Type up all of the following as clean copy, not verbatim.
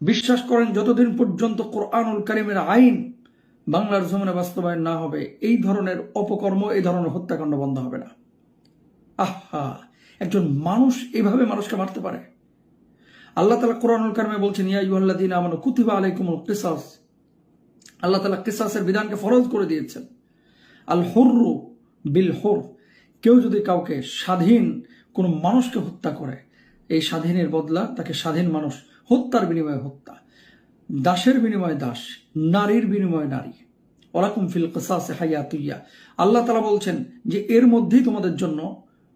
বিশ্বাস করেন যতদিন পর্যন্ত কোরআনুল কারীমের আইন বাংলার জমিনে বাস্তবায়ন না হবে এই ধরনের অপকর্ম, এই ধরনের হত্যাকাণ্ড বন্ধ হবে না। আহা, একজন মানুষ এভাবে মানুষকে মারতে পারে? আল্লাহ তাআলা কোরআনুল কারীমে বলছেন, ইয়া আইয়ুহাল্লাযীনা আমানু কুতিবা আলাইকুমুল কিসাস। আল্লাহ তাআলা কিসাসের বিধানকে ফরজ করে দিয়েছেন। আল হুররু বিল হুর, কেউ যদি কাউকে স্বাধীন কোনো মানুষকে হত্যা করে, এই স্বাধীনের বদলা তাকে স্বাধীন মানুষ, হত্যার বিনিময়ে হত্যা, দাসের বিনিময়ে দাস, নারীর বিনিময়ে নারী। ওয়ালাকুম ফিল কিসাসি হায়াতুইয়া। আল্লাহ তাআলা বলছেন যে এর মধ্যেই তোমাদের জন্য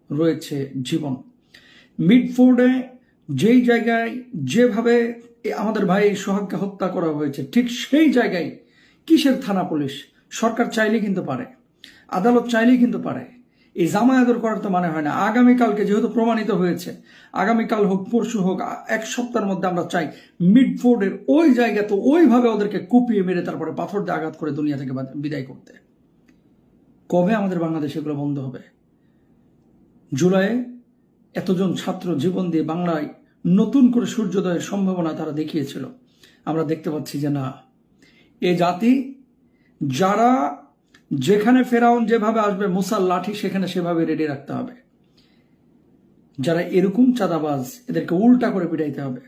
রয়েছে জীবন। মিডফোর্ডে যেই জায়গায় যেভাবে আমাদের ভাই সোহাগকে হত্যা করা হয়েছে, ঠিক সেই জায়গায় কিসের থানা পুলিশ? সরকার চাইলেই কিন্তু পারে, আদালত চাইলেই কিন্তু পারে। এই জামায়াতের করার তো মানে হয় না। আগামীকালকে যেহেতু প্রমাণিত হয়েছে, আগামীকাল হোক পরশু হোক, এক সপ্তাহের মধ্যে আমরা চাই মিডফোর্ডের ওই জায়গা তো ওইভাবে ওদেরকে কুপিয়ে মেরে তারপরে পাথর দিয়ে আঘাত করে দুনিয়া থেকে বিদায় করতে। কবে আমাদের বাংলাদেশে এগুলো বন্ধ হবে? জুলাইয়ে এতজন ছাত্র জীবন দিয়ে বাংলায় নতুন করে সূর্যোদয়ের সম্ভাবনা তারা দেখিয়েছিল। আমরা দেখতে পাচ্ছি যে না, এ জাতি যারা যেখানে ফেরাউন যেভাবে আসবে মুসার লাঠি সেখানে সেভাবে রেডি রাখতে হবে। যারা এরকম চাঁদাবাজ এদেরকে উল্টা করে পিটাইতে হবে।